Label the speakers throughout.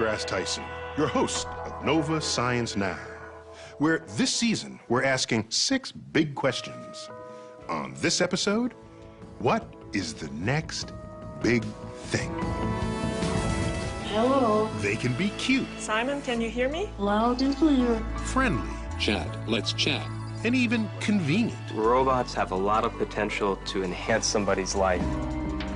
Speaker 1: deGrasse Tyson, your host of Nova Science Now, where this season we're asking 6 big questions. On this episode, what is the next big thing?
Speaker 2: Hello.
Speaker 1: They can be cute.
Speaker 3: Simon, can you hear me?
Speaker 2: Loud and clear.
Speaker 1: Friendly.
Speaker 4: Chat, let's chat.
Speaker 1: And even convenient.
Speaker 5: Robots have a lot of potential to enhance somebody's life.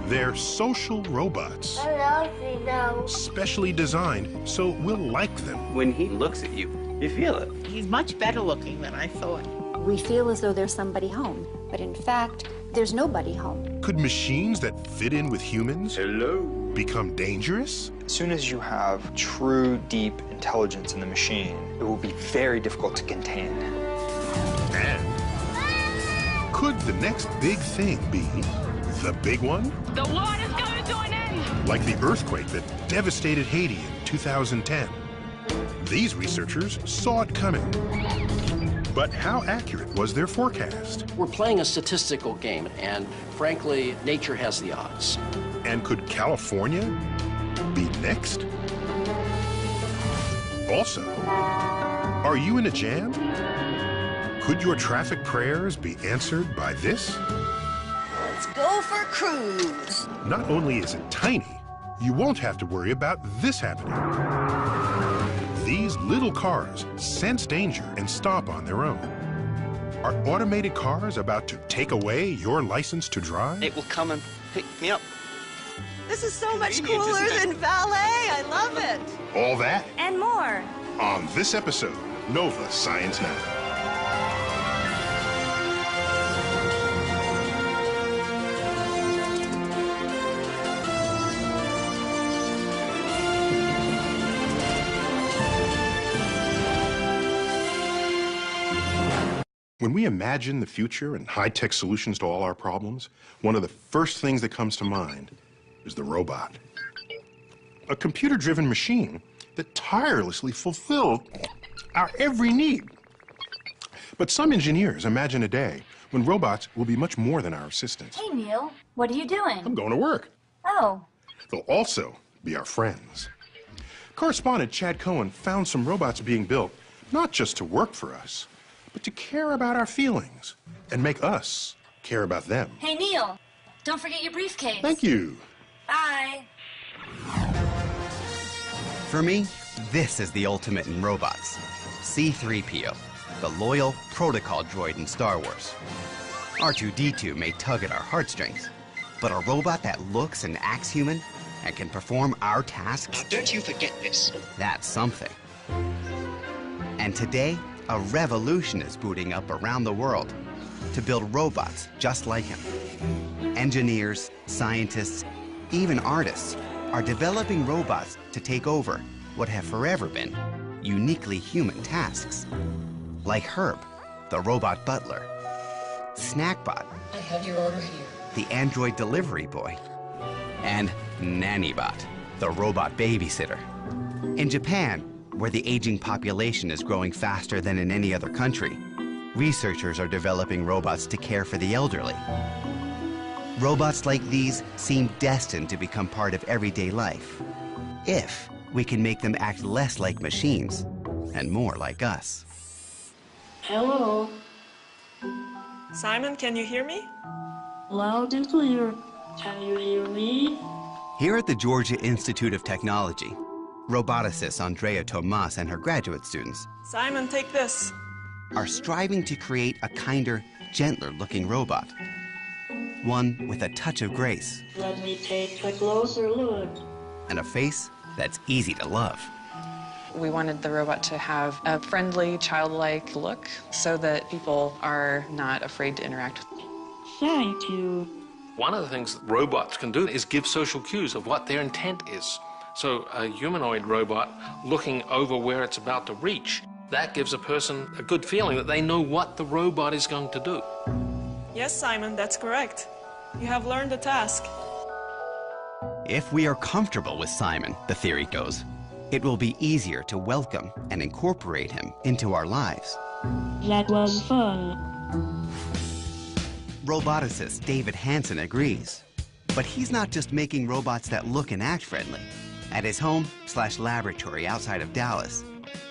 Speaker 1: They're social robots.
Speaker 6: I love you now.
Speaker 1: Specially designed so we'll like them.
Speaker 5: When he looks at you, you feel it.
Speaker 7: He's much better looking than I thought.
Speaker 8: We feel as though there's somebody home, but in fact, there's nobody home.
Speaker 1: Could machines that fit in with humans become dangerous?
Speaker 9: As soon as you have true, deep intelligence in the machine, it will be very difficult to contain.
Speaker 1: And could the next big thing be the big one?
Speaker 10: The world is coming to an end!
Speaker 1: Like the earthquake that devastated Haiti in 2010. These researchers saw it coming. But how accurate was their forecast?
Speaker 11: We're playing a statistical game, and frankly, nature has the odds.
Speaker 1: And could California be next? Also, are you in a jam? Could your traffic prayers be answered by this?
Speaker 7: Let's go for a cruise.
Speaker 1: Not only is it tiny, you won't have to worry about this happening. These little cars sense danger and stop on their own. Are automated cars about to take away your license to drive?
Speaker 5: It will come and pick me up.
Speaker 7: This is so much cooler than valet. I love it.
Speaker 1: All that
Speaker 8: And more.
Speaker 1: on this episode, Nova Science Now. When we imagine the future and high-tech solutions to all our problems, one of the first things that comes to mind is the robot. A computer-driven machine that tirelessly fulfills our every need. But some engineers imagine a day when robots will be much more than our assistants.
Speaker 8: Hey, Neil, what are you doing?
Speaker 1: I'm going to work.
Speaker 8: Oh,
Speaker 1: They'll also be our friends. Correspondent Chad Cohen found some robots being built not just to work for us, but to care about our feelings and make us care about them.
Speaker 8: hey, Neil, don't forget your briefcase.
Speaker 1: Thank you.
Speaker 8: Bye.
Speaker 12: For me, this is the ultimate in robots. C-3PO, the loyal protocol droid in Star Wars. R2-D2 may tug at our heartstrings, but a robot that looks and acts human and can perform our tasks...
Speaker 13: Now, don't you forget this.
Speaker 12: That's something. And today, a revolution is booting up around the world to build robots just like him. Engineers, scientists, even artists are developing robots to take over what have forever been uniquely human tasks. Like Herb, the robot butler, Snackbot,
Speaker 10: I have your order here.
Speaker 12: the android delivery boy, and Nannybot, the robot babysitter. In Japan, where the aging population is growing faster than in any other country, researchers are developing robots to care for the elderly. Robots like these seem destined to become part of everyday life, if we can make them act less like machines and more like us.
Speaker 2: Hello.
Speaker 3: Simon, can you hear me?
Speaker 2: Loud and clear. Can you hear me?
Speaker 12: Here at the Georgia Institute of Technology, roboticist Andrea Tomas and her graduate students
Speaker 3: Simon, take this.
Speaker 12: are striving to create a kinder, gentler-looking robot. One with a touch of grace
Speaker 2: Let me take a closer look.
Speaker 12: and a face that's easy to love.
Speaker 14: We wanted the robot to have a friendly, childlike look so that people are not afraid to interact with it.
Speaker 2: Thank you.
Speaker 4: One of the things that robots can do is give social cues of what their intent is. So a humanoid robot looking over where it's about to reach, that gives a person a good feeling that they know what the robot is going to do.
Speaker 3: Yes, Simon, that's correct. You have learned the task.
Speaker 12: If we are comfortable with Simon, the theory goes, it will be easier to welcome and incorporate him into our lives.
Speaker 2: That was fun.
Speaker 12: Roboticist David Hansen agrees. But he's not just making robots that look and act friendly At his home/laboratory outside of Dallas,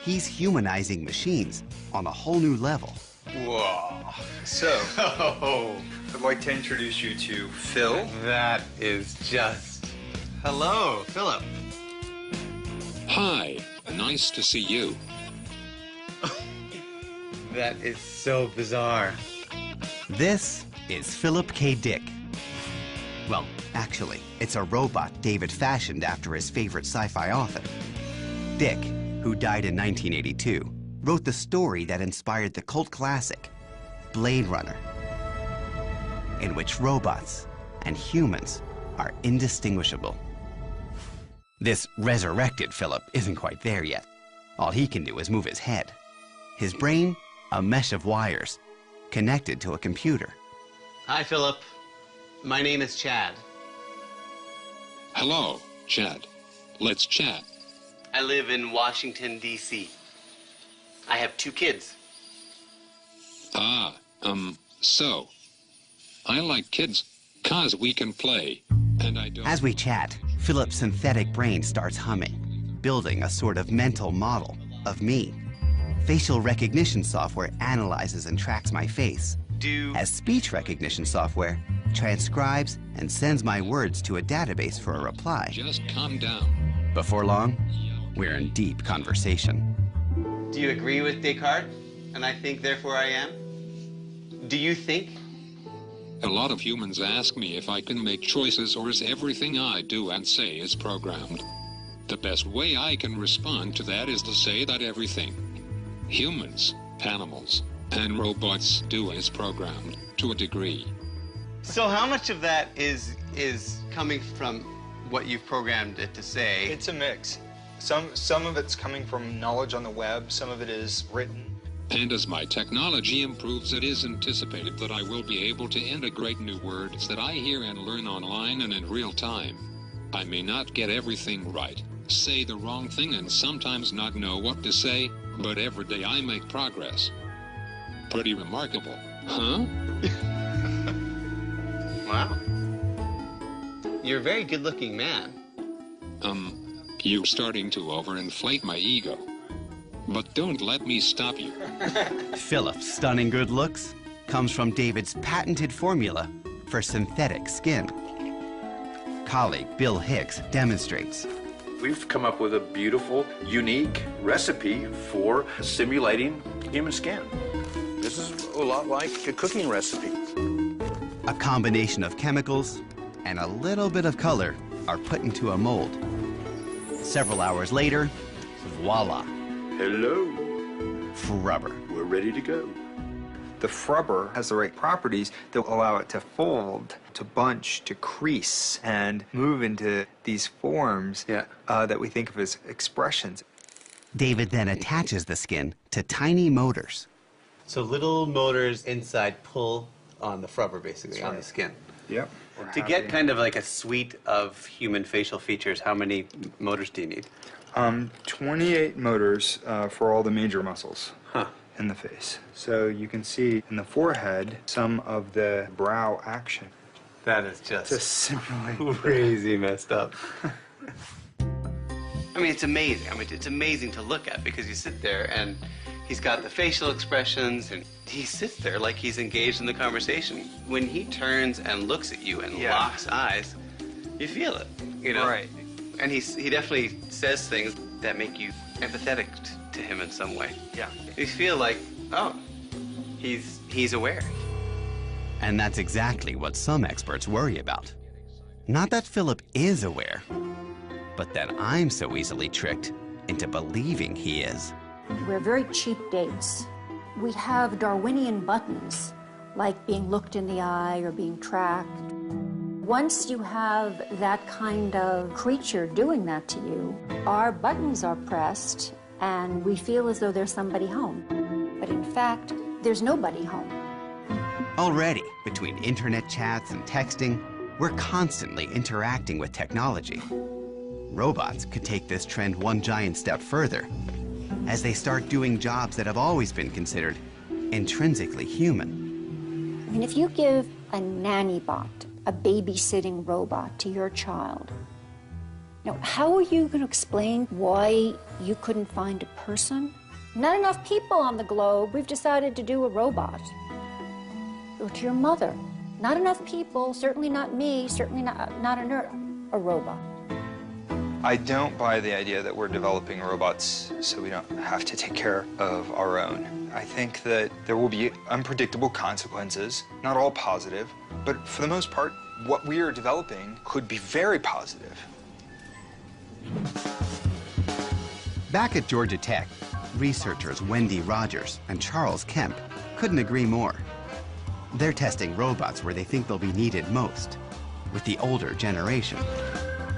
Speaker 12: he's humanizing machines on a whole new level.
Speaker 9: Whoa. So, I'd like to introduce you to Phil.
Speaker 12: That is just... Hello, Philip.
Speaker 6: Hi, nice to see you.
Speaker 12: That is so bizarre. This is Philip K. Dick. Well, actually, it's a robot David fashioned after his favorite sci-fi author. Dick, who died in 1982, wrote the story that inspired the cult classic, Blade Runner, in which robots and humans are indistinguishable. This resurrected Philip isn't quite there yet. All he can do is move his head. His brain, a mesh of wires, connected to a computer.
Speaker 13: Hi, Philip. My name is Chad.
Speaker 6: Hello, Chad. Let's chat.
Speaker 13: I live in Washington, D.C. I have 2 kids.
Speaker 6: So. I like kids 'cause we can play, and I don't...
Speaker 12: As we chat, Philip's synthetic brain starts humming, building a sort of mental model of me. Facial recognition software analyzes and tracks my face, as speech recognition software transcribes and sends my words to a database for a reply.
Speaker 6: Just calm down.
Speaker 12: Before long, we're in deep conversation.
Speaker 13: Do you agree with Descartes? And I think, therefore I am? Do you think?
Speaker 6: A lot of humans ask me if I can make choices or is everything I do and say is programmed. The best way I can respond to that is to say that everything humans, animals, and robots do is programmed to a degree.
Speaker 13: So how much of that is coming from what you've programmed it to say?
Speaker 9: It's a mix. Some of it's coming from knowledge on the web, some of it is written.
Speaker 6: And as my technology improves, it is anticipated that I will be able to integrate new words that I hear and learn online and in real time. I may not get everything right, say the wrong thing, and sometimes not know what to say, but every day I make progress. Pretty remarkable, huh?
Speaker 13: Wow. You're a very good-looking man.
Speaker 6: You're starting to overinflate my ego. But don't let me stop you.
Speaker 12: Philip's stunning good looks comes from David's patented formula for synthetic skin. Colleague Bill Hicks demonstrates.
Speaker 15: We've come up with a beautiful, unique recipe for simulating human skin. This is a lot like a cooking recipe.
Speaker 12: A combination of chemicals and a little bit of color are put into a mold. Several hours later, voila.
Speaker 15: Hello.
Speaker 12: Frubber.
Speaker 15: We're ready to go.
Speaker 9: The frubber has the right properties that will allow it to fold, to bunch, to crease, and move into these forms that we think of as expressions.
Speaker 12: David then attaches the skin to tiny motors.
Speaker 13: So little motors inside pull on the frubber, basically, on the skin.
Speaker 9: Yep.
Speaker 13: To get kind of like a suite of human facial features, how many motors do you need?
Speaker 9: 28 motors for all the major muscles in the face. So you can see in the forehead some of the brow action.
Speaker 13: That is just
Speaker 9: to simulate
Speaker 13: crazy messed up. I mean, it's amazing. I mean, it's amazing to look at because you sit there and he's got the facial expressions and he sits there like he's engaged in the conversation. When he turns and looks at you and locks eyes, you feel it, you know?
Speaker 9: Right.
Speaker 13: And he definitely says things that make you empathetic to him in some way.
Speaker 9: Yeah.
Speaker 13: You feel like, oh, he's aware.
Speaker 12: And that's exactly what some experts worry about. Not that Philip is aware, but that I'm so easily tricked into believing he is.
Speaker 8: We're very cheap dates. We have Darwinian buttons, like being looked in the eye or being tracked. Once you have that kind of creature doing that to you, our buttons are pressed and we feel as though there's somebody home. But in fact, there's nobody home.
Speaker 12: Already, between internet chats and texting, we're constantly interacting with technology. Robots could take this trend one giant step further as they start doing jobs that have always been considered intrinsically human.
Speaker 8: I mean, if you give a nanny bot, a babysitting robot to your child, Now, how are you going to explain why you couldn't find a person? Not enough people on the globe. We've decided to do a robot. Or to your mother. Not enough people, certainly not me, certainly not a robot.
Speaker 9: I don't buy the idea that we're developing robots so we don't have to take care of our own. I think that there will be unpredictable consequences, not all positive, but for the most part, what we are developing could be very positive.
Speaker 12: Back at Georgia Tech, researchers Wendy Rogers and Charles Kemp couldn't agree more. They're testing robots where they think they'll be needed most, with the older generation.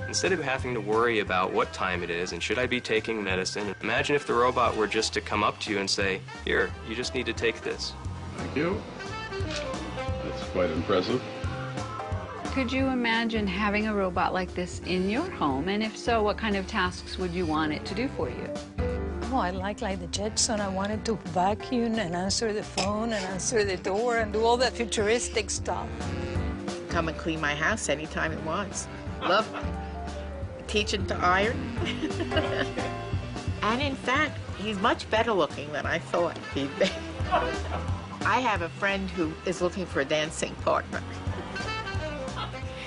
Speaker 5: Instead of having to worry about what time it is and should I be taking medicine, imagine if the robot were just to come up to you and say, here, you just need to take this.
Speaker 16: Thank you. That's quite impressive.
Speaker 17: Could you imagine having a robot like this in your home? And if so, what kind of tasks would you want it to do for you?
Speaker 18: Oh, I like the Jetson. I wanted to vacuum and answer the phone and answer the door and do all that futuristic stuff.
Speaker 19: Come and clean my house anytime it wants. Love teaching to iron. And in fact, he's much better looking than I thought he'd be. I have a friend who is looking for a dancing partner.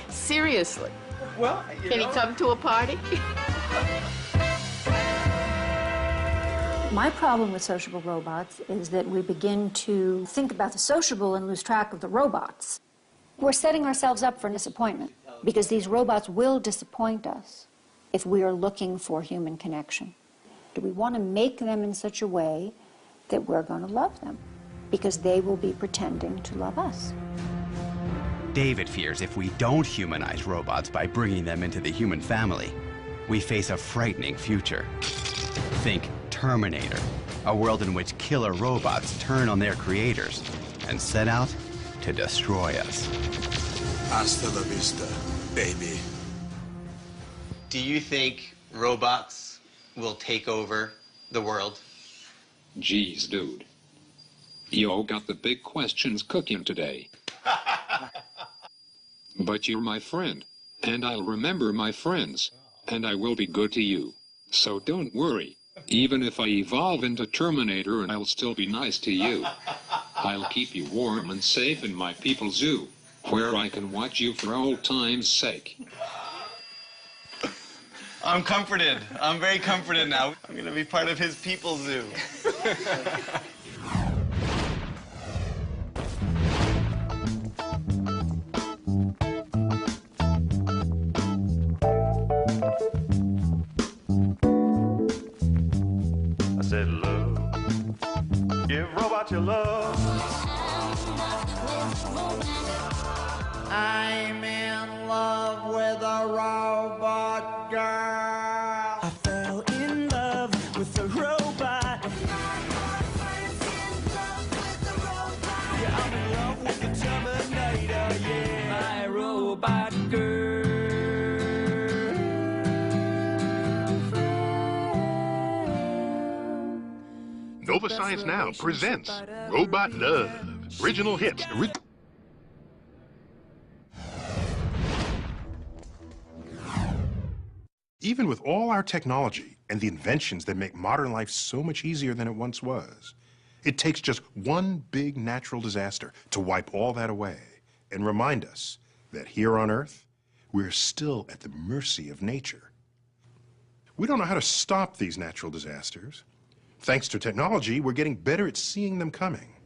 Speaker 19: Seriously.
Speaker 9: Well,
Speaker 19: Can he come to a party?
Speaker 8: My problem with sociable robots is that we begin to think about the sociable and lose track of the robots. We're setting ourselves up for disappointment because these robots will disappoint us if we are looking for human connection. Do we want to make them in such a way that we're going to love them because they will be pretending to love us?
Speaker 12: David fears if we don't humanize robots by bringing them into the human family, we face a frightening future. Think Terminator, a world in which killer robots turn on their creators and set out to destroy us.
Speaker 20: Hasta la vista, baby.
Speaker 13: Do you think robots will take over the world?
Speaker 6: Geez, dude. You all got the big questions cooking today. But you're my friend, and I'll remember my friends, and I will be good to you. So don't worry. Even if I evolve into Terminator, I'll still be nice to you. I'll keep you warm and safe in my people's zoo, where I can watch you for old time's sake.
Speaker 13: I'm comforted. I'm very comforted now. I'm going to be part of his people's zoo.
Speaker 21: I said love, give robot your love.
Speaker 22: I'm in love with a robot girl.
Speaker 23: I fell in love with a robot. Yeah, I'm in love with the Terminator, yeah. My robot girl.
Speaker 1: Nova Science Now presents Robot Love. Original hits. Even with all our technology and the inventions that make modern life so much easier than it once was, it takes just one big natural disaster to wipe all that away and remind us that here on Earth, we're still at the mercy of nature. We don't know how to stop these natural disasters. Thanks to technology, we're getting better at seeing them coming.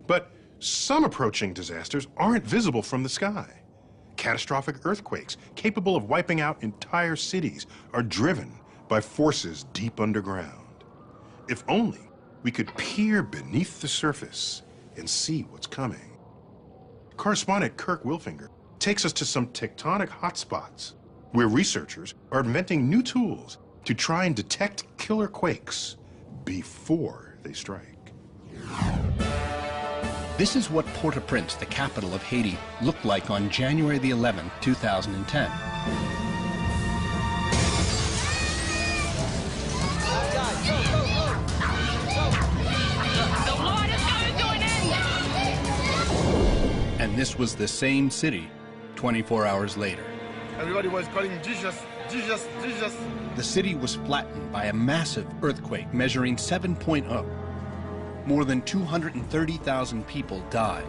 Speaker 1: But some approaching disasters aren't visible from the sky. Catastrophic earthquakes, capable of wiping out entire cities, are driven by forces deep underground. If only we could peer beneath the surface and see what's coming. Correspondent Kirk Wilfinger takes us to some tectonic hotspots where researchers are inventing new tools to try and detect killer quakes before they strike.
Speaker 24: This is what Port-au-Prince, the capital of Haiti, looked like on January the 11th, 2010.
Speaker 10: The Lord is coming to an end!
Speaker 24: And this was the same city 24 hours later.
Speaker 20: Everybody was calling Jesus,
Speaker 24: The city was flattened by a massive earthquake measuring 7.0. More than 230,000 people died.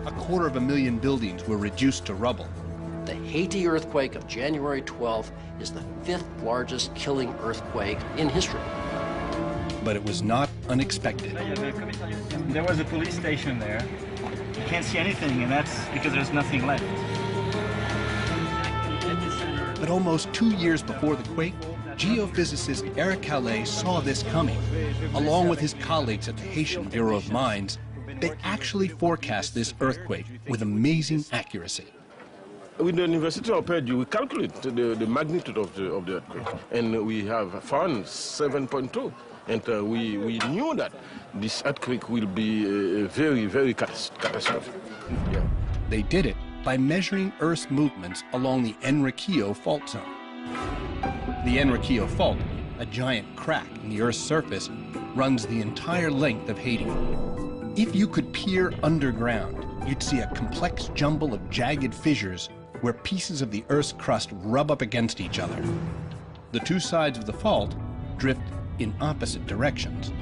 Speaker 24: 250,000 buildings were reduced to rubble.
Speaker 4: The Haiti earthquake of January 12th is the 5th largest killing earthquake in history.
Speaker 24: But it was not unexpected.
Speaker 7: There was a police station there. You can't see anything, and that's because there's nothing left.
Speaker 24: But almost 2 years before the quake, geophysicist Eric Calais saw this coming. Along with his colleagues at the Haitian Bureau of Mines, they actually forecast this earthquake with amazing accuracy.
Speaker 11: With the University of Purdue, we calculate the magnitude of the earthquake, and we have found 7.2. And we knew that this earthquake will be very, very catastrophic. Yeah.
Speaker 24: They did it by measuring Earth's movements along the Enriquillo fault zone. The Enriquillo fault, a giant crack in the Earth's surface, runs the entire length of Haiti. If you could peer underground, you'd see a complex jumble of jagged fissures where pieces of the Earth's crust rub up against each other. The two sides of the fault drift in opposite directions.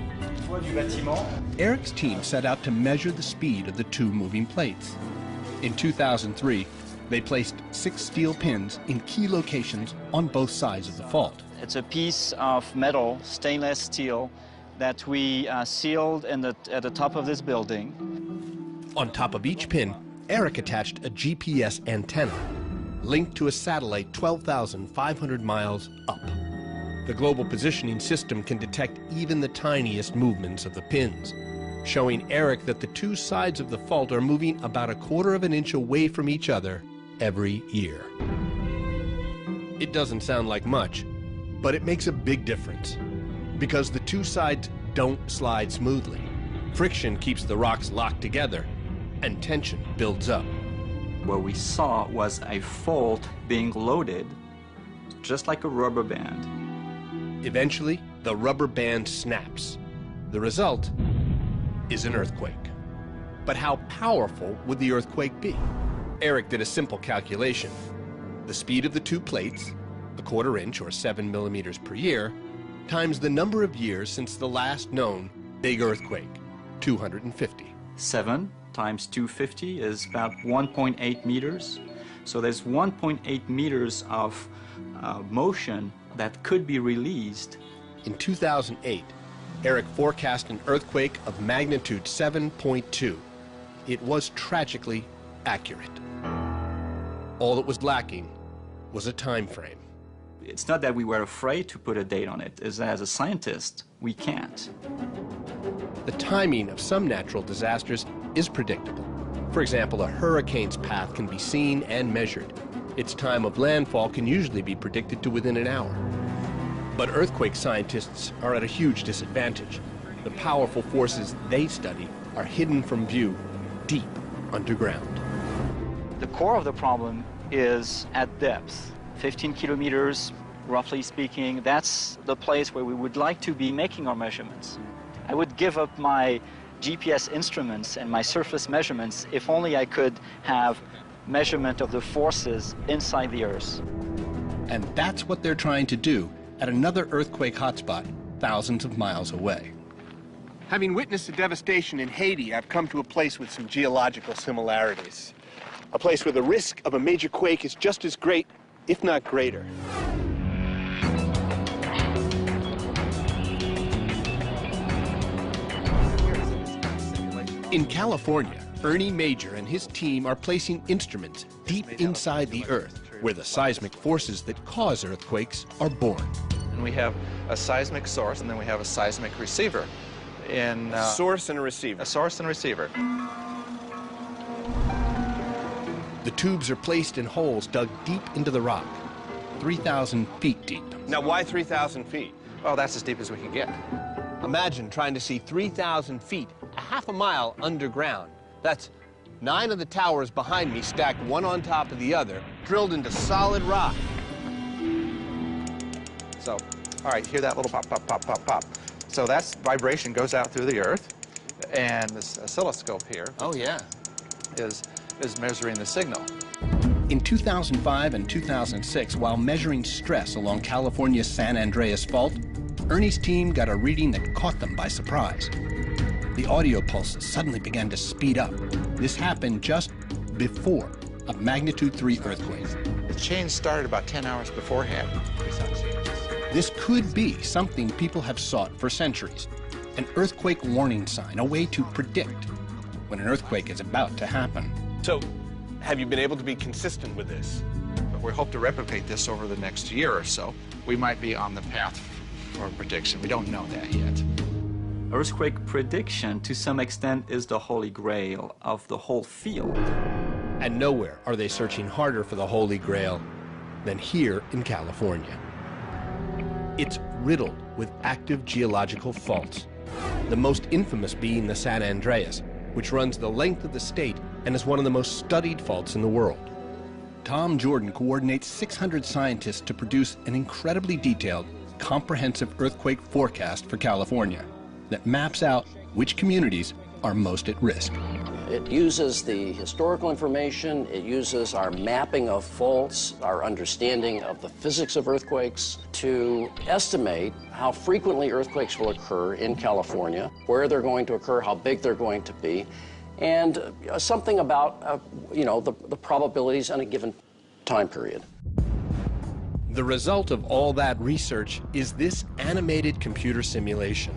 Speaker 24: Eric's team set out to measure the speed of the two moving plates. In 2003, they placed 6 steel pins in key locations on both sides of the fault.
Speaker 14: It's a piece of metal, stainless steel, that we sealed at the top of this building.
Speaker 24: On top of each pin, Eric attached a GPS antenna linked to a satellite 12,500 miles up. The global positioning system can detect even the tiniest movements of the pins, showing Eric that the two sides of the fault are moving about 1/4 of an inch away from each other every year. It doesn't sound like much, but it makes a big difference, because the two sides don't slide smoothly. Friction keeps the rocks locked together, and tension builds up.
Speaker 25: What we saw was a fault being loaded, just like a rubber band.
Speaker 24: Eventually, the rubber band snaps. The result is an earthquake. But how powerful would the earthquake be? Eric did a simple calculation. The speed of the two plates, 1/4 inch or 7 millimeters per year, times the number of years since the last known big earthquake, 250.
Speaker 25: 7 times 250 is about 1.8 meters. So there's 1.8 meters of motion that could be released.
Speaker 24: In 2008, Eric forecast an earthquake of magnitude 7.2. It was tragically accurate. All that was lacking was a time frame.
Speaker 25: It's not that we were afraid to put a date on it, it's that as a scientist, we can't.
Speaker 24: The timing of some natural disasters is predictable. For example, a hurricane's path can be seen and measured. Its time of landfall can usually be predicted to within an hour. But earthquake scientists are at a huge disadvantage. The powerful forces they study are hidden from view deep underground.
Speaker 14: The core of the problem is at depth, 15 kilometers, roughly speaking. That's the place where we would like to be making our measurements. I would give up my GPS instruments and my surface measurements if only I could have measurement of the forces inside the Earth.
Speaker 24: And that's what they're trying to do at another earthquake hotspot thousands of miles away. Having witnessed the devastation in Haiti, I've come to a place with some geological similarities. A place where the risk of a major quake is just as great, if not greater. In California, Ernie Major and his team are placing instruments deep inside the Earth, where the seismic forces that cause earthquakes are born.
Speaker 26: And we have a seismic source, and then we have a seismic receiver.
Speaker 24: Source and a receiver.
Speaker 26: A source and a receiver.
Speaker 24: The tubes are placed in holes dug deep into the rock, 3,000 feet deep. Now, why 3,000 feet?
Speaker 26: Well, that's as deep as we can get.
Speaker 24: Imagine trying to see 3,000 feet, a half a mile underground. That's 9 of the towers behind me stacked one on top of the other, drilled into solid rock.
Speaker 26: So, all right, hear that little pop, pop, pop, pop, pop. So that's vibration goes out through the Earth, and this oscilloscope here.
Speaker 24: Oh, yeah.
Speaker 26: Is measuring the signal.
Speaker 24: In 2005 and 2006, while measuring stress along California's San Andreas Fault, Ernie's team got a reading that caught them by surprise. The audio pulses suddenly began to speed up. This happened just before a magnitude 3 earthquake.
Speaker 26: The change started about 10 hours beforehand.
Speaker 24: This could be something people have sought for centuries. An earthquake warning sign, a way to predict when an earthquake is about to happen.
Speaker 2: So, have you been able to be consistent with this?
Speaker 26: But we hope to replicate this over the next year or so. We might be on the path for prediction. We don't know that yet.
Speaker 25: Earthquake prediction, to some extent, is the holy grail of the whole field.
Speaker 24: And nowhere are they searching harder for the Holy Grail than here in California. It's riddled with active geological faults, the most infamous being the San Andreas, which runs the length of the state and is one of the most studied faults in the world. Tom Jordan coordinates 600 scientists to produce an incredibly detailed, comprehensive earthquake forecast for California that maps out which communities are most at risk.
Speaker 4: It uses the historical information, it uses our mapping of faults, our understanding of the physics of earthquakes to estimate how frequently earthquakes will occur in California, where they're going to occur, how big they're going to be, and something about, the probabilities in a given time period.
Speaker 24: The result of all that research is this animated computer simulation.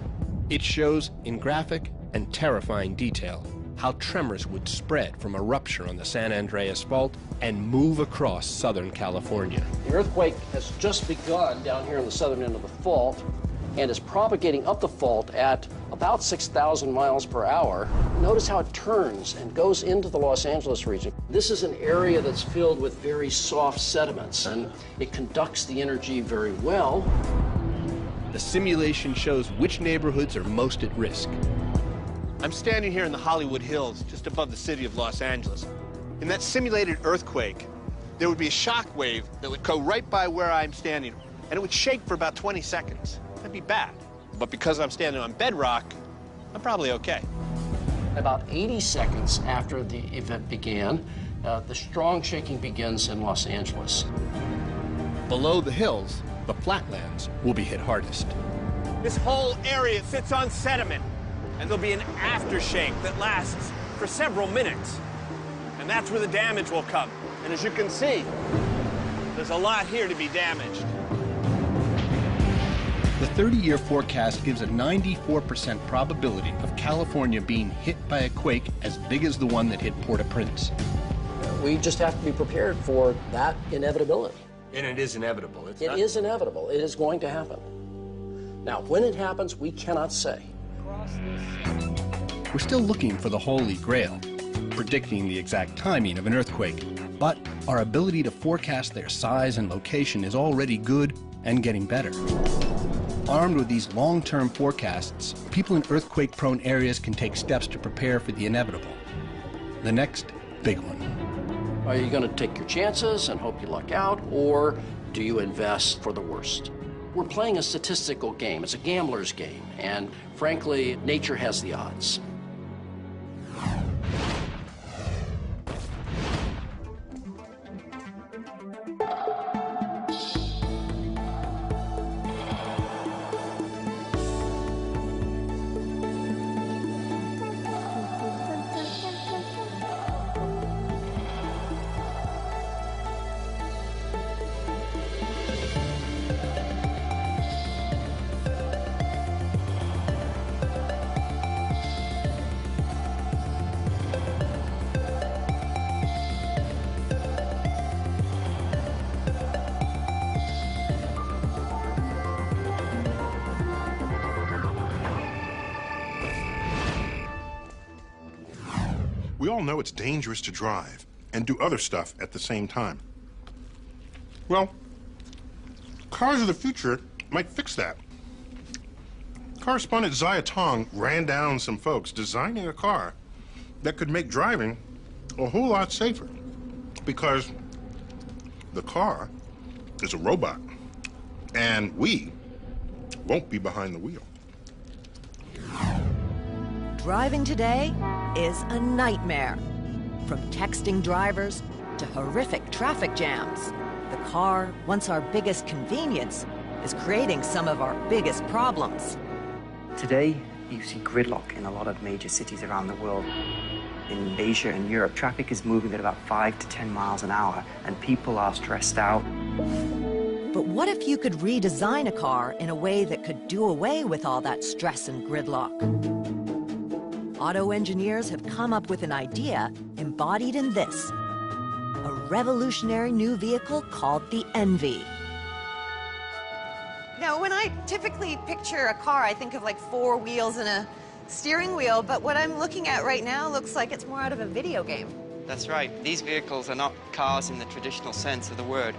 Speaker 24: It shows in graphic and terrifying detail how tremors would spread from a rupture on the San Andreas Fault and move across Southern California.
Speaker 4: The earthquake has just begun down here on the southern end of the fault and is propagating up the fault at about 6,000 miles per hour. Notice how it turns and goes into the Los Angeles region. This is an area that's filled with very soft sediments, and it conducts the energy very well.
Speaker 24: The simulation shows which neighborhoods are most at risk.
Speaker 2: I'm standing here in the Hollywood Hills, just above the city of Los Angeles. In that simulated earthquake, there would be a shock wave that would go right by where I'm standing, and it would shake for about 20 seconds. That'd be bad. But because I'm standing on bedrock, I'm probably okay.
Speaker 4: About 80 seconds after the event began, the strong shaking begins in Los Angeles.
Speaker 24: Below the hills, the flatlands will be hit hardest.
Speaker 2: This whole area sits on sediment, and there'll be an aftershake that lasts for several minutes. And that's where the damage will come. And as you can see, there's a lot here to be damaged.
Speaker 24: The 30-year forecast gives a 94% probability of California being hit by a quake as big as the one that hit Port-au-Prince.
Speaker 4: We just have to be prepared for that inevitability.
Speaker 2: And it is inevitable.
Speaker 4: It is inevitable. It is going to happen. Now, when it happens, we cannot say.
Speaker 24: We're still looking for the Holy Grail, predicting the exact timing of an earthquake, but our ability to forecast their size and location is already good and getting better. Armed with these long-term forecasts, people in earthquake-prone areas can take steps to prepare for the inevitable, the next big one.
Speaker 4: Are you going to take your chances and hope you luck out, or do you invest for the worst? We're playing a statistical game. It's a gambler's game, and frankly, nature has the odds.
Speaker 1: We all know it's dangerous to drive and do other stuff at the same time. Well, cars of the future might fix that. Correspondent Zaya Tong ran down some folks designing a car that could make driving a whole lot safer, because the car is a robot, and we won't be behind the wheel.
Speaker 3: Driving today is a nightmare. From texting drivers to horrific traffic jams. The car, once our biggest convenience, is creating some of our biggest problems.
Speaker 5: Today, you see gridlock in a lot of major cities around the world. In Asia and Europe, traffic is moving at about 5 to 10 miles an hour, and people are stressed out.
Speaker 3: But what if you could redesign a car in a way that could do away with all that stress and gridlock? Auto engineers have come up with an idea embodied in this, a revolutionary new vehicle called the ENVI.
Speaker 15: Now, when I typically picture a car, I think of like 4 wheels and a steering wheel, but what I'm looking at right now looks like it's more out of a video game.
Speaker 5: That's right. These vehicles are not cars in the traditional sense of the word.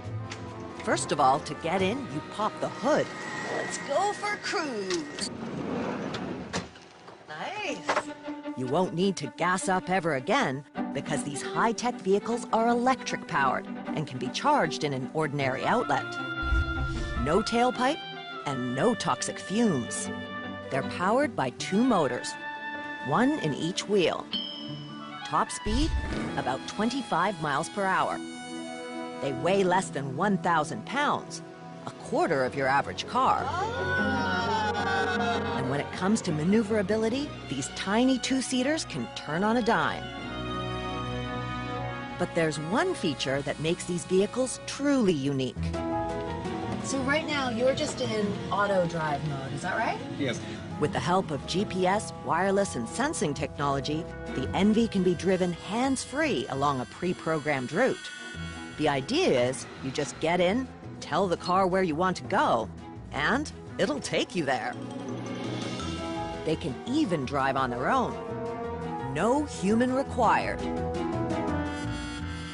Speaker 3: First of all, to get in, you pop the hood. Let's go for a cruise. Nice. You won't need to gas up ever again because these high-tech vehicles are electric-powered and can be charged in an ordinary outlet. No tailpipe and no toxic fumes. They're powered by 2 motors, one in each wheel. Top speed, about 25 miles per hour. They weigh less than 1,000 pounds, a quarter of your average car. And when it comes to maneuverability, these tiny 2-seaters can turn on a dime. But there's one feature that makes these vehicles truly unique.
Speaker 16: So right now, you're just in auto drive mode, is that right?
Speaker 5: Yes.
Speaker 3: With the help of GPS, wireless, and sensing technology, the ENVI can be driven hands-free along a pre-programmed route. The idea is you just get in, tell the car where you want to go, and it'll take you there. They can even drive on their own. No human required.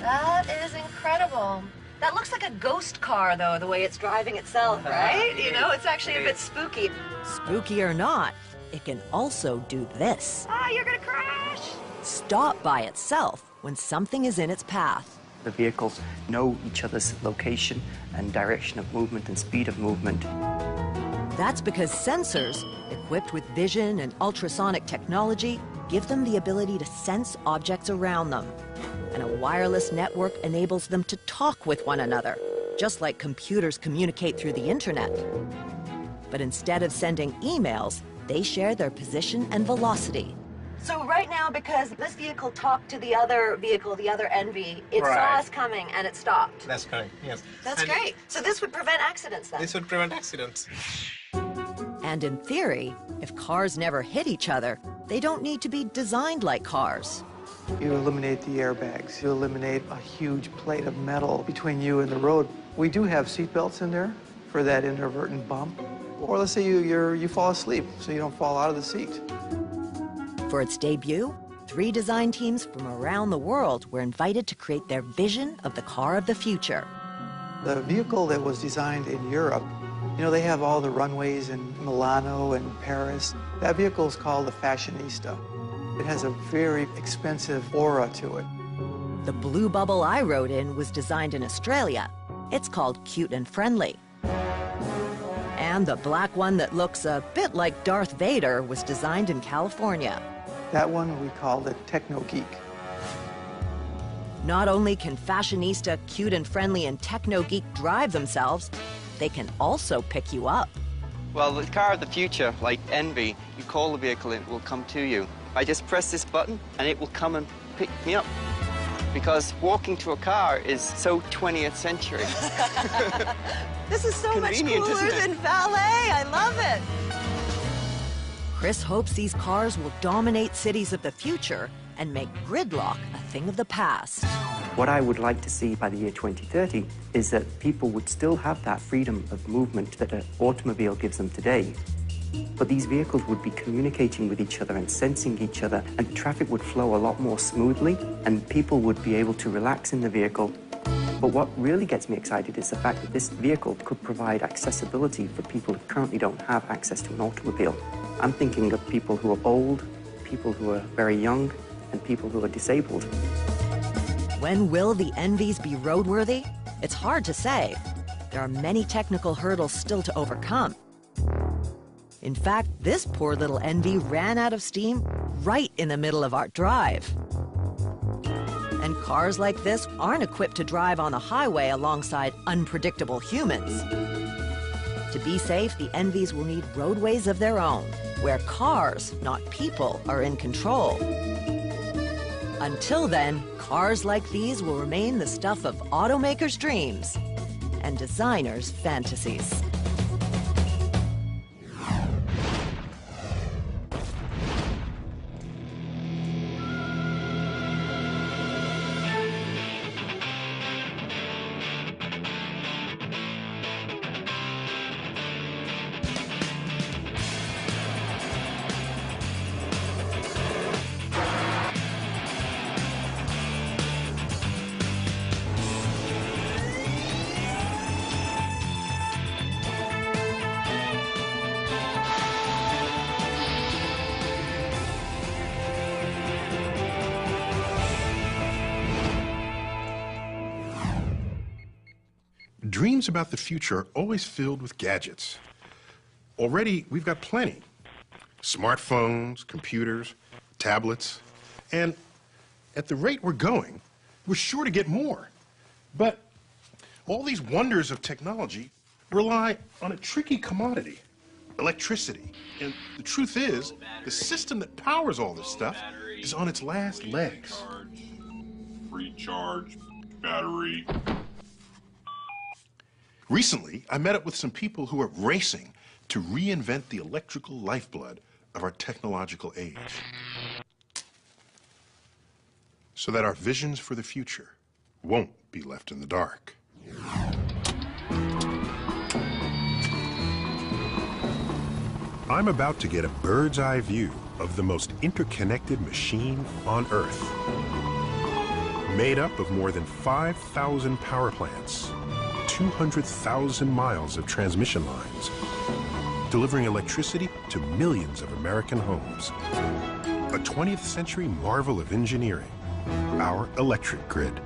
Speaker 16: That is incredible. That looks like a ghost car, though, the way it's driving itself, right? You know, it's actually a bit spooky.
Speaker 3: Spooky or not, it can also do this.
Speaker 16: Ah, you're gonna crash!
Speaker 3: Stop by itself when something is in its path.
Speaker 5: The vehicles know each other's location and direction of movement and speed of movement.
Speaker 3: That's because sensors, equipped with vision and ultrasonic technology, give them the ability to sense objects around them. And a wireless network enables them to talk with one another, just like computers communicate through the internet. But instead of sending emails, they share their position and velocity.
Speaker 16: So right now, because this vehicle talked to the other vehicle, the other ENVI, it saw us coming and it stopped.
Speaker 17: That's correct, yes.
Speaker 16: That's great. So this would prevent accidents then?
Speaker 17: This would prevent accidents.
Speaker 3: And in theory, if cars never hit each other, they don't need to be designed like cars.
Speaker 18: You eliminate the airbags. You eliminate a huge plate of metal between you and the road. We do have seat belts in there for that inadvertent bump. Or let's say you fall asleep, so you don't fall out of the seat.
Speaker 3: For its debut, 3 design teams from around the world were invited to create their vision of the car of the future.
Speaker 18: The vehicle that was designed in Europe, you know, they have all the runways in Milano and Paris. That vehicle is called the Fashionista. It has a very expensive aura to it.
Speaker 3: The blue bubble I rode in was designed in Australia. It's called Cute and Friendly. And the black one that looks a bit like Darth Vader was designed in California.
Speaker 18: That one we called it Techno Geek.
Speaker 3: Not only can Fashionista, Cute and Friendly, and Techno Geek drive themselves, they can also pick you up.
Speaker 5: Well, the car of the future, like ENVI, you call the vehicle and it will come to you. I just press this button and it will come and pick me up. Because walking to a car is so 20th century.
Speaker 15: This is so much
Speaker 5: Convenient,
Speaker 15: cooler
Speaker 5: isn't it?
Speaker 15: than valet. I love it.
Speaker 3: Chris hopes these cars will dominate cities of the future and make gridlock a thing of the past.
Speaker 5: What I would like to see by the year 2030 is that people would still have that freedom of movement that an automobile gives them today. But these vehicles would be communicating with each other and sensing each other, and traffic would flow a lot more smoothly, and people would be able to relax in the vehicle. But what really gets me excited is the fact that this vehicle could provide accessibility for people who currently don't have access to an automobile. I'm thinking of people who are old, people who are very young, and people who are disabled.
Speaker 3: When will the ENVIs be roadworthy? It's hard to say. There are many technical hurdles still to overcome. In fact, this poor little ENVI ran out of steam right in the middle of our drive. And cars like this aren't equipped to drive on the highway alongside unpredictable humans. To be safe, the ENVIs will need roadways of their own, where cars, not people, are in control. Until then, cars like these will remain the stuff of automakers' dreams and designers' fantasies.
Speaker 1: Dreams about the future are always filled with gadgets. Already, we've got plenty. Smartphones, computers, tablets, and at the rate we're going, we're sure to get more. But all these wonders of technology rely on a tricky commodity, electricity. And the truth is, the system that powers all this stuff is on its last legs.
Speaker 6: Free charge, battery.
Speaker 1: Recently, I met up with some people who are racing to reinvent the electrical lifeblood of our technological age, so that our visions for the future won't be left in the dark. I'm about to get a bird's eye view of the most interconnected machine on Earth, made up of more than 5,000 power plants, 200,000 miles of transmission lines, delivering electricity to millions of American homes. A 20th century marvel of engineering, our electric grid.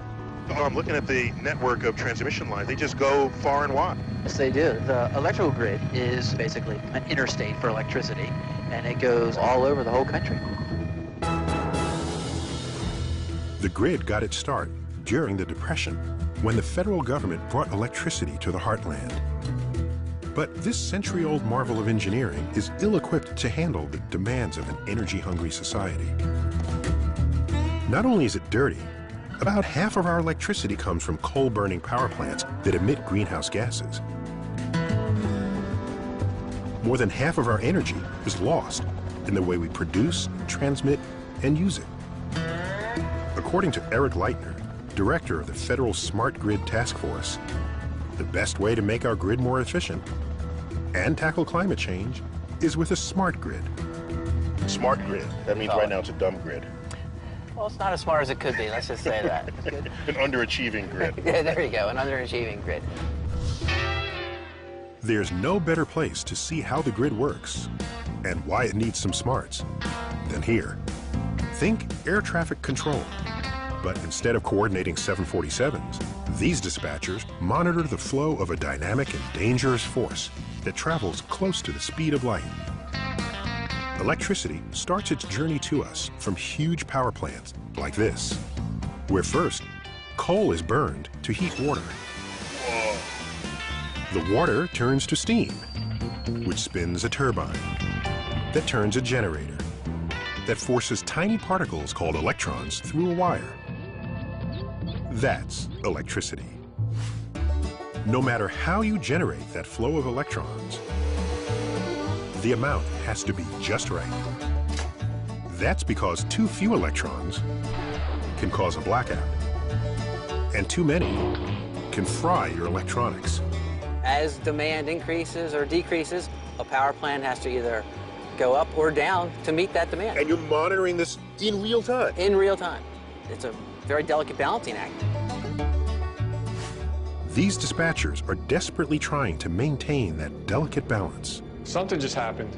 Speaker 1: Oh, I'm looking at the network of transmission lines. They just go far and wide.
Speaker 8: Yes, they do. The electrical grid is basically an interstate for electricity, and it goes all over the whole country.
Speaker 1: The grid got its start during the Depression, when the federal government brought electricity to the heartland. But this century-old marvel of engineering is ill-equipped to handle the demands of an energy-hungry society. Not only is it dirty, about half of our electricity comes from coal-burning power plants that emit greenhouse gases. More than half of our energy is lost in the way we produce, transmit, and use it. According to Eric Leitner, director of the Federal Smart Grid Task Force, the best way to make our grid more efficient and tackle climate change is with a smart grid. Smart grid. That means right now it's a dumb grid.
Speaker 8: Well, it's not as smart as it could be, let's just say that.
Speaker 1: An underachieving grid.
Speaker 8: Yeah, there you go, an underachieving grid.
Speaker 1: There's no better place to see how the grid works and why it needs some smarts than here. Think air traffic control. But instead of coordinating 747s, these dispatchers monitor the flow of a dynamic and dangerous force that travels close to the speed of light. Electricity starts its journey to us from huge power plants like this, where first, coal is burned to heat water. Whoa. The water turns to steam, which spins a turbine that turns a generator that forces tiny particles called electrons through a wire. That's electricity. No matter how you generate that flow of electrons, the amount has to be just right. That's because too few electrons can cause a blackout, and too many can fry your electronics.
Speaker 8: As demand increases or decreases, a power plant has to either go up or down to meet that demand.
Speaker 1: And you're monitoring this in real time?
Speaker 8: In real time. It's a very delicate balancing act.
Speaker 1: These dispatchers are desperately trying to maintain that delicate balance.
Speaker 9: Something just happened.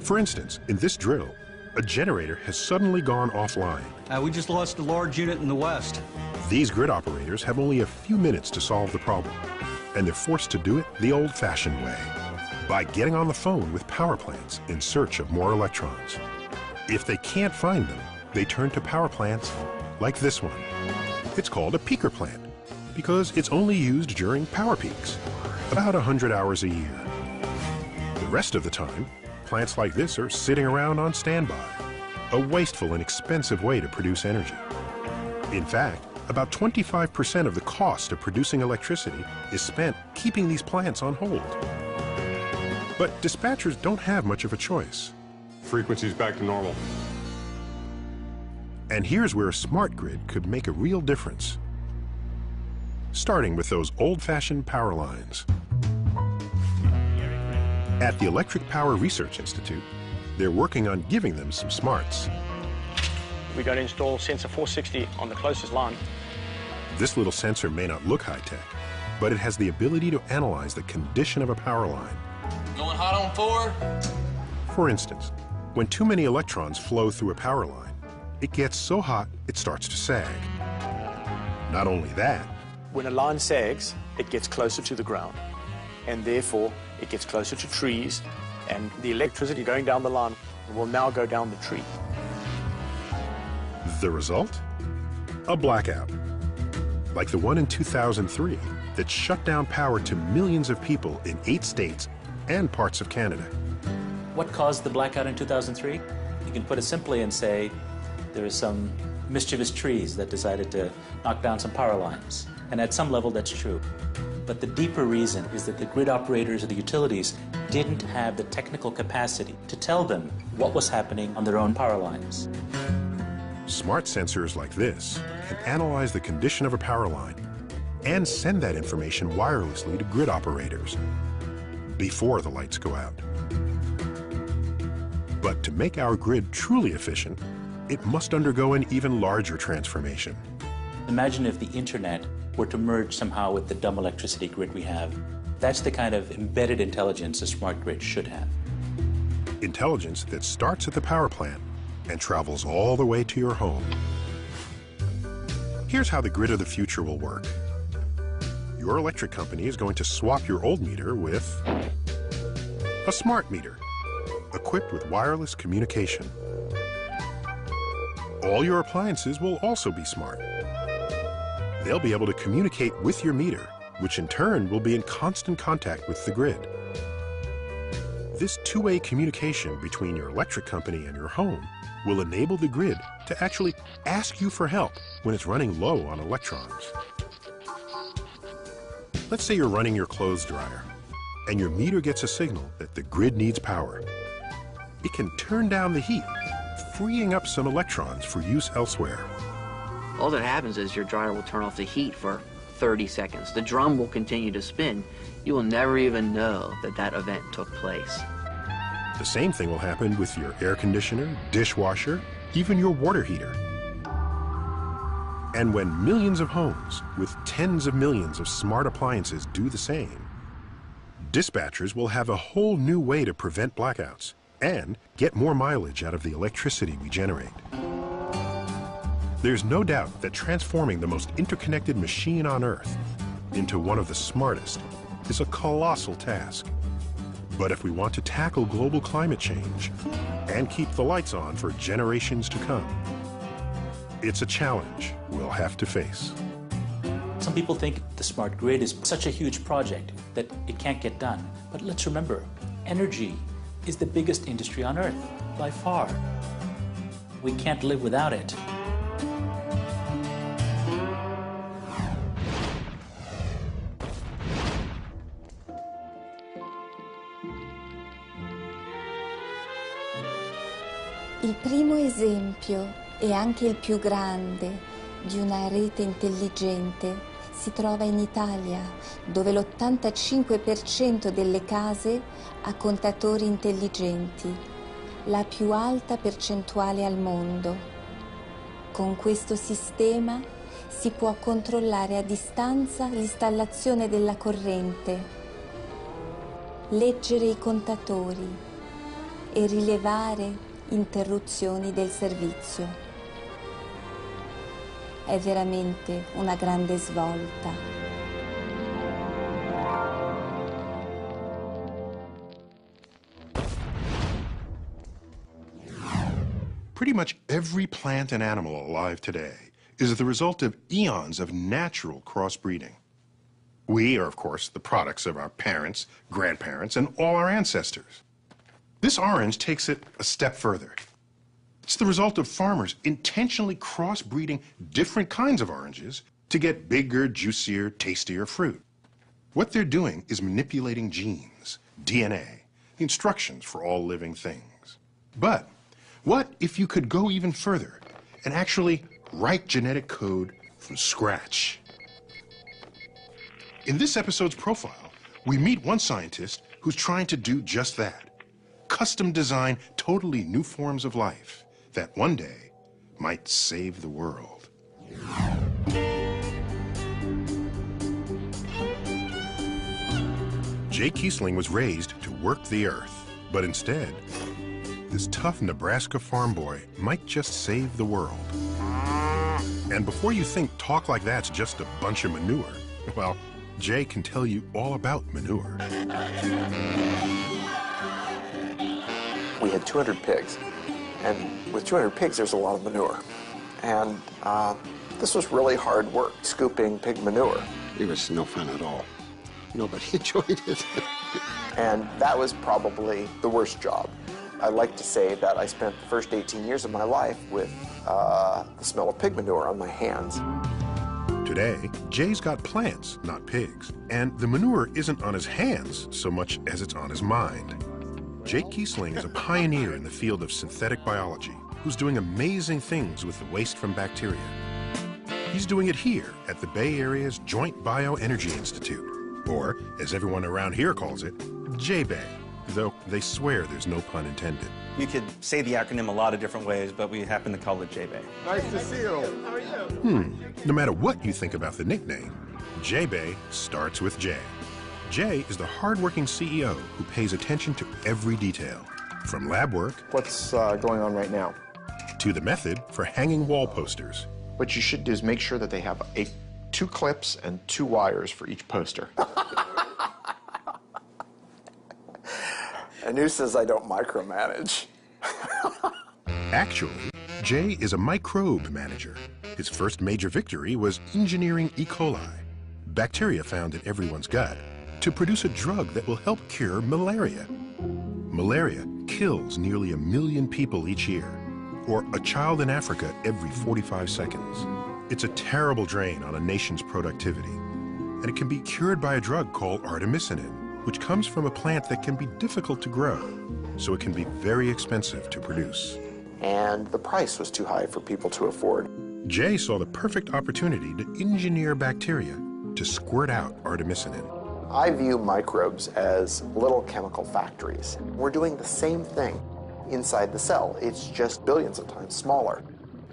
Speaker 1: For instance, in this drill, a generator has suddenly gone offline.
Speaker 12: We just lost a large unit in the west.
Speaker 1: These grid operators have only a few minutes to solve the problem, and they're forced to do it the old-fashioned way, by getting on the phone with power plants in search of more electrons. If they can't find them, they turn to power plants like this one. It's called a peaker plant because it's only used during power peaks, about 100 hours a year. The rest of the time, plants like this are sitting around on standby, a wasteful and expensive way to produce energy. In fact, about 25% of the cost of producing electricity is spent keeping these plants on hold. But dispatchers don't have much of a choice.
Speaker 9: Frequency's back to normal.
Speaker 1: And here's where a smart grid could make a real difference. Starting with those old-fashioned power lines. At the Electric Power Research Institute, they're working on giving them some smarts.
Speaker 13: We're going to install sensor 460 on the closest line.
Speaker 1: This little sensor may not look high-tech, but it has the ability to analyze the condition of a power line.
Speaker 17: Going hot on 4?
Speaker 1: For instance, when too many electrons flow through a power line, it gets so hot it starts to sag. Not only that,
Speaker 13: When a line sags, it gets closer to the ground, and therefore it gets closer to trees, and the electricity going down the line will now go down the tree.
Speaker 1: the result? A blackout. Like the one in 2003 that shut down power to millions of people in 8 states and parts of Canada.
Speaker 19: What caused the blackout in 2003? You can put it simply and say there are some mischievous trees that decided to knock down some power lines. And at some level, that's true. But the deeper reason is that the grid operators or the utilities didn't have the technical capacity to tell them what was happening on their own power lines.
Speaker 1: Smart sensors like this can analyze the condition of a power line and send that information wirelessly to grid operators before the lights go out. But to make our grid truly efficient, it must undergo an even larger transformation.
Speaker 19: Imagine if the internet were to merge somehow with the dumb electricity grid we have. That's the kind of embedded intelligence a smart grid should have.
Speaker 1: Intelligence that starts at the power plant and travels all the way to your home. Here's how the grid of the future will work. Your electric company is going to swap your old meter with a smart meter, equipped with wireless communication. All your appliances will also be smart. They'll be able to communicate with your meter, which in turn will be in constant contact with the grid. This two-way communication between your electric company and your home will enable the grid to actually ask you for help when it's running low on electrons. Let's say you're running your clothes dryer, and your meter gets a signal that the grid needs power. It can turn down the heat, freeing up some electrons for use elsewhere.
Speaker 21: All that happens is your dryer will turn off the heat for 30 seconds. The drum will continue to spin. You will never even know that that event took place.
Speaker 1: The same thing will happen with your air conditioner, dishwasher, even your water heater. And when millions of homes with tens of millions of smart appliances do the same, dispatchers will have a whole new way to prevent blackouts and get more mileage out of the electricity we generate. There's no doubt that transforming the most interconnected machine on Earth into one of the smartest is a colossal task. But if we want to tackle global climate change and keep the lights on for generations to come, it's a challenge we'll have to face.
Speaker 19: Some people think the smart grid is such a huge project that it can't get done. But let's remember, energy is the biggest industry on Earth, by far. We can't live without it.
Speaker 22: Il primo esempio, e anche il più grande, di una rete intelligente si trova in Italia, dove l'85% delle case ha contatori intelligenti, la più alta percentuale al mondo. Con questo sistema si può controllare a distanza l'installazione della corrente, leggere i contatori e rilevare interruzioni del servizio. È veramente una grande svolta.
Speaker 1: Pretty much every plant and animal alive today is the result of eons of natural crossbreeding. We are, of course, the products of our parents, grandparents, and all our ancestors. This orange takes it a step further. It's the result of farmers intentionally crossbreeding different kinds of oranges to get bigger, juicier, tastier fruit. What they're doing is manipulating genes, DNA, the instructions for all living things. But what if you could go even further and actually write genetic code from scratch? In this episode's profile, we meet one scientist who's trying to do just that. Custom design totally new forms of life that one day might save the world. Jay Kiesling was raised to work the earth, but instead, this tough Nebraska farm boy might just save the world. And before you think talk like that's just a bunch of manure, well, Jay can tell you all about manure.
Speaker 7: We had 200 pigs, and with 200 pigs, there's a lot of manure. And this was really hard work, scooping pig manure.
Speaker 10: It was no fun at all. Nobody enjoyed it.
Speaker 7: And that was probably the worst job. I like to say that I spent the first 18 years of my life with the smell of pig manure on my hands.
Speaker 1: Today, Jay's got plants, not pigs, and the manure isn't on his hands so much as it's on his mind. Jay Kiesling is a pioneer in the field of synthetic biology who's doing amazing things with the waste from bacteria. He's doing it here at the Bay Area's Joint Bioenergy Institute, or as everyone around here calls it, J-Bay, though they swear there's no pun intended.
Speaker 11: You could say the acronym a lot of different ways, but we happen to call it J-Bay.
Speaker 10: Nice to see you. How are you?
Speaker 1: No matter what you think about the nickname, J-Bay starts with Jay. Jay is the hardworking CEO who pays attention to every detail, from lab work.
Speaker 7: What's going on right now?
Speaker 1: To the method for hanging wall posters.
Speaker 7: What you should do is make sure that they have 2 clips and 2 wires for each poster. And who says I don't micromanage?
Speaker 1: Actually, Jay is a microbe manager. His first major victory was engineering E. coli, bacteria found in everyone's gut, to produce a drug that will help cure malaria. Malaria kills nearly 1 million people each year, or a child in Africa every 45 seconds. It's a terrible drain on a nation's productivity, and it can be cured by a drug called artemisinin, which comes from a plant that can be difficult to grow, so it can be very expensive to produce.
Speaker 7: And the price was too high for people to afford.
Speaker 1: Jay saw the perfect opportunity to engineer bacteria to squirt out artemisinin.
Speaker 7: I view microbes as little chemical factories. We're doing the same thing inside the cell. It's just billions of times smaller.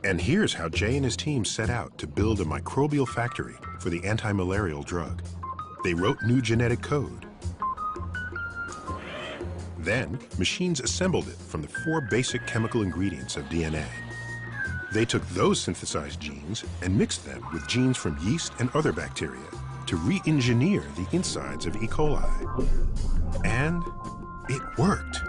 Speaker 1: And here's how Jay and his team set out to build a microbial factory for the anti-malarial drug. They wrote new genetic code. Then, machines assembled it from the 4 basic chemical ingredients of DNA. They took those synthesized genes and mixed them with genes from yeast and other bacteria to re-engineer the insides of E. coli. And it worked.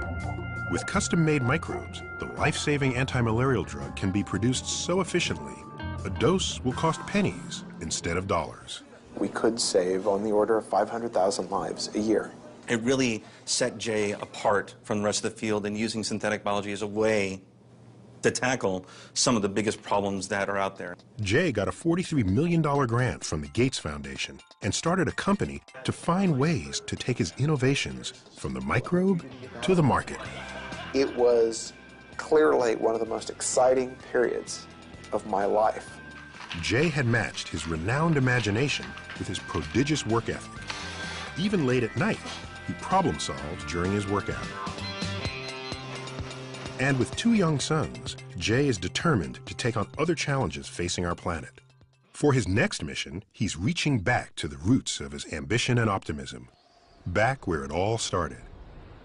Speaker 1: With custom-made microbes, the life-saving anti-malarial drug can be produced so efficiently, a dose will cost pennies instead of dollars.
Speaker 7: We could save on the order of 500,000 lives a year.
Speaker 11: It really set Jay apart from the rest of the field in using synthetic biology as a way to tackle some of the biggest problems that are out there.
Speaker 1: Jay got a $43 million grant from the Gates Foundation and started a company to find ways to take his innovations from the microbe to the market.
Speaker 7: It was clearly one of the most exciting periods of my life.
Speaker 1: Jay had matched his renowned imagination with his prodigious work ethic. Even late at night, he problem-solved during his workout. And with 2 young sons, Jay is determined to take on other challenges facing our planet. For his next mission, he's reaching back to the roots of his ambition and optimism, back where it all started,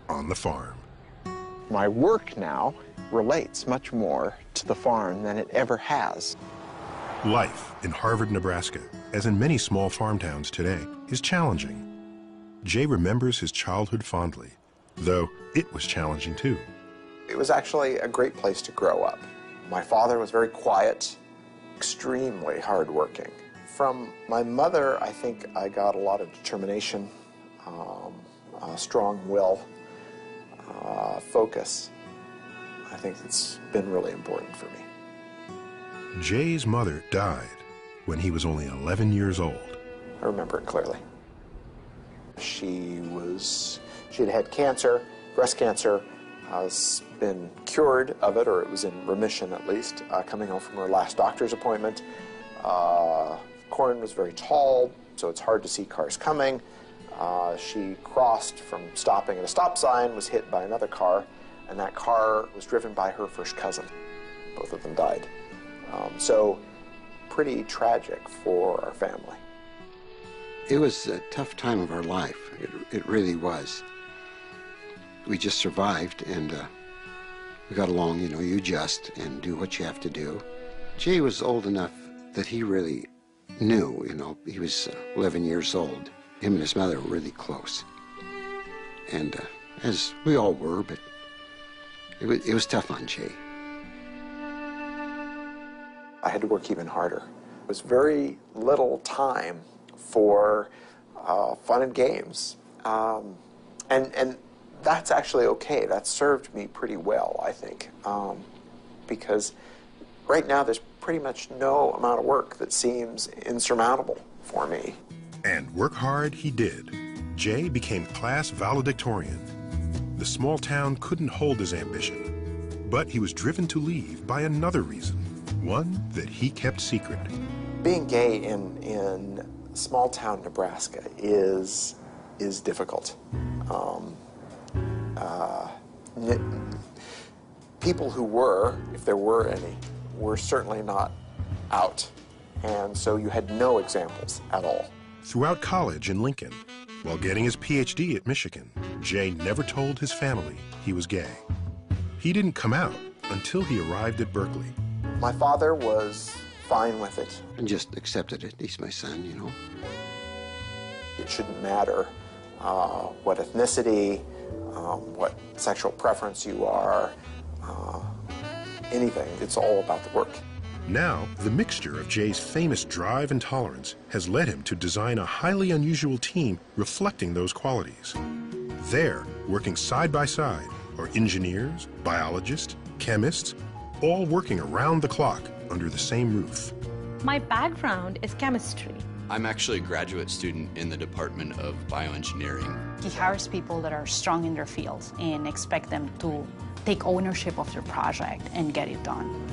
Speaker 1: on the farm.
Speaker 7: My work now relates much more to the farm than it ever has.
Speaker 1: Life in Harvard, Nebraska, as in many small farm towns today, is challenging. Jay remembers his childhood fondly, though it was challenging too.
Speaker 7: It was actually a great place to grow up. My father was very quiet, extremely hardworking. From my mother, I think I got a lot of determination, a strong will, focus. I think it's been really important for me.
Speaker 1: Jay's mother died when he was only 11 years old.
Speaker 7: I remember it clearly. She had had cancer, breast cancer, has been cured of it, or it was in remission at least, coming home from her last doctor's appointment. Corin was very tall, so it's hard to see cars coming. She crossed from stopping at a stop sign, was hit by another car, and that car was driven by her first cousin. Both of them died. So pretty tragic for our family.
Speaker 10: It was a tough time of our life. It really was. We just survived, and we got along. You know, you adjust and do what you have to do. Jay was old enough that he really knew, you know, he was 11 years old. Him and his mother were really close. And as we all were, but it was tough on Jay.
Speaker 7: I had to work even harder. It was very little time for fun and games. And that's actually okay. That served me pretty well, I think, because right now there's pretty much no amount of work that seems insurmountable for me.
Speaker 1: And work hard he did. Jay became class valedictorian. The small town couldn't hold his ambition, but he was driven to leave by another reason, one that he kept secret.
Speaker 7: Being gay in small town Nebraska is difficult. People who were, if there were any, were certainly not out, and so you had no examples at all.
Speaker 1: Throughout college in Lincoln, while getting his PhD at Michigan, Jay never told his family he was gay. He didn't come out until he arrived at Berkeley.
Speaker 7: My father was fine with it.
Speaker 10: And just accepted it. He's my son, you know.
Speaker 7: It shouldn't matter what ethnicity, what sexual preference you are, anything. It's all about the work.
Speaker 1: Now, the mixture of Jay's famous drive and tolerance has led him to design a highly unusual team reflecting those qualities. There, working side by side, are engineers, biologists, chemists, all working around the clock under the same roof.
Speaker 2: My background is chemistry.
Speaker 14: I'm actually a graduate student in the Department of Bioengineering.
Speaker 20: He hires people that are strong in their fields and expect them to take ownership of their project and get it done.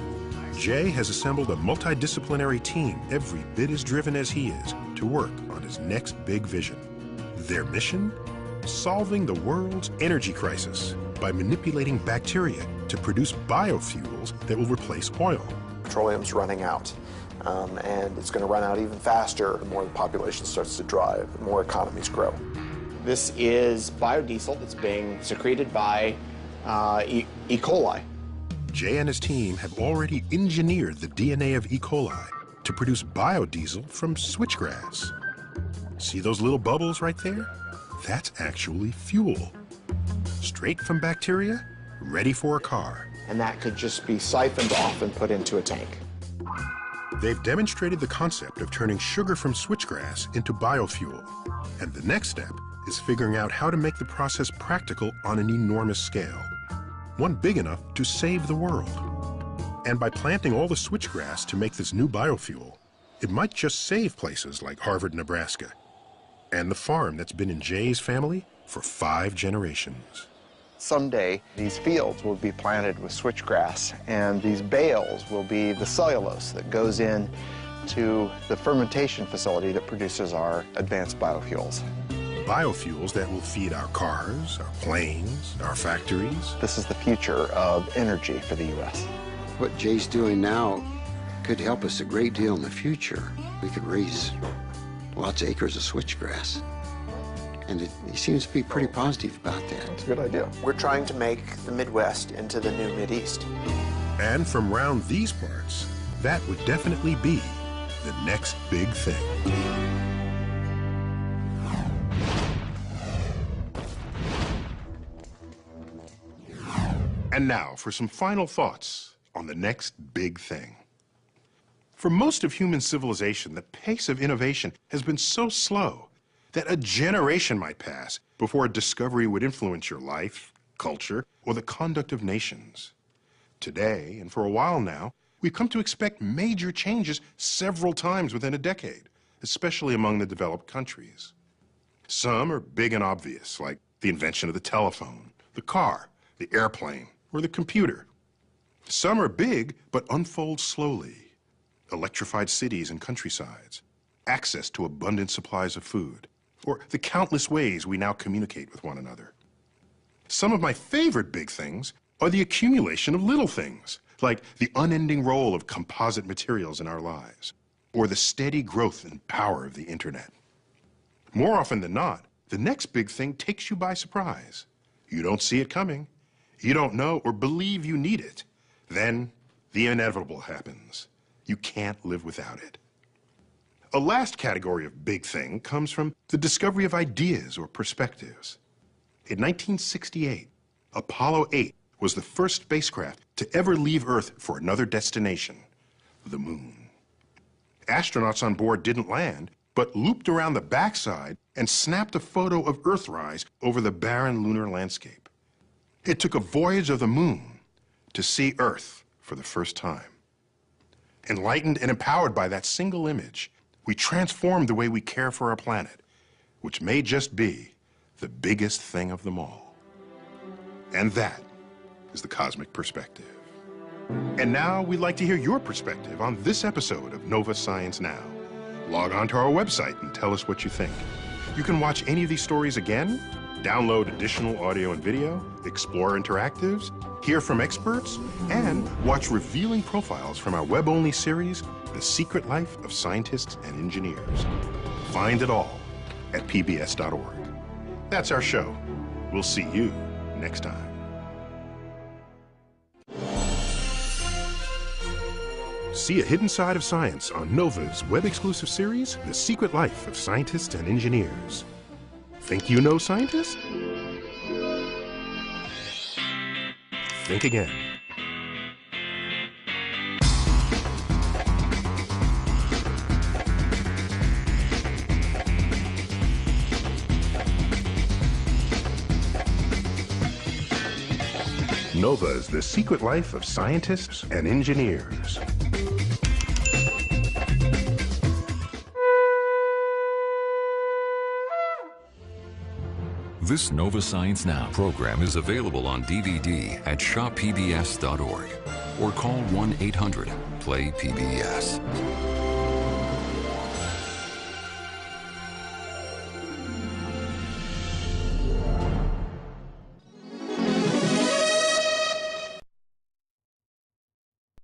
Speaker 1: Jay has assembled a multidisciplinary team every bit as driven as he is to work on his next big vision. Their mission? Solving the world's energy crisis by manipulating bacteria to produce biofuels that will replace oil.
Speaker 7: Petroleum's running out, and it's going to run out even faster the more the population starts to drive, the more economies grow.
Speaker 13: This is biodiesel that's being secreted by E. coli.
Speaker 1: Jay and his team have already engineered the DNA of E. coli to produce biodiesel from switchgrass. See those little bubbles right there? That's actually fuel. Straight from bacteria, ready for a car.
Speaker 13: And that could just be siphoned off and put into a tank.
Speaker 1: They've demonstrated the concept of turning sugar from switchgrass into biofuel. And the next step is figuring out how to make the process practical on an enormous scale. One big enough to save the world. And by planting all the switchgrass to make this new biofuel, it might just save places like Harvard, Nebraska, and the farm that's been in Jay's family for 5 generations.
Speaker 23: Someday, these fields will be planted with switchgrass, and these bales will be the cellulose that goes in to the fermentation facility that produces our advanced biofuels.
Speaker 1: Biofuels that will feed our cars, our planes, our factories.
Speaker 23: This is the future of energy for the U.S.
Speaker 10: What Jay's doing now could help us a great deal in the future. We could raise lots of acres of switchgrass. And he seems to be pretty positive about that.
Speaker 13: That's a good idea.
Speaker 7: We're trying to make the Midwest into the new Mideast.
Speaker 1: And from round these parts, that would definitely be the next big thing. And now for some final thoughts on the next big thing. For most of human civilization, the pace of innovation has been so slow that a generation might pass before a discovery would influence your life, culture, or the conduct of nations. Today, and for a while now, we've come to expect major changes several times within a decade, especially among the developed countries. Some are big and obvious, like the invention of the telephone, the car, the airplane, or the computer. Some are big but unfold slowly. Electrified cities and countrysides, access to abundant supplies of food, or the countless ways we now communicate with one another. Some of my favorite big things are the accumulation of little things, like the unending role of composite materials in our lives, or the steady growth and power of the internet. More often than not, the next big thing takes you by surprise. You don't see it coming, you don't know or believe you need it. Then the inevitable happens. You can't live without it. A last category of big thing comes from the discovery of ideas or perspectives. In 1968, Apollo 8 was the first spacecraft to ever leave Earth for another destination, the moon. Astronauts on board didn't land, but looped around the backside and snapped a photo of Earthrise over the barren lunar landscape. It took a voyage of the moon to see Earth for the first time. Enlightened and empowered by that single image, we transformed the way we care for our planet, which may just be the biggest thing of them all. And that is the Cosmic Perspective. And now we'd like to hear your perspective on this episode of Nova Science Now. Log on to our website and tell us what you think. You can watch any of these stories again, download additional audio and video, explore interactives, hear from experts, and watch revealing profiles from our web-only series, The Secret Life of Scientists and Engineers. Find it all at pbs.org. That's our show. We'll see you next time. See a hidden side of science on NOVA's web-exclusive series, The Secret Life of Scientists and Engineers. Think you know scientists? Think again. NOVA's The Secret Life of Scientists and Engineers.
Speaker 4: This Nova Science Now program is available on DVD at shoppbs.org or call 1-800-PLAY-PBS.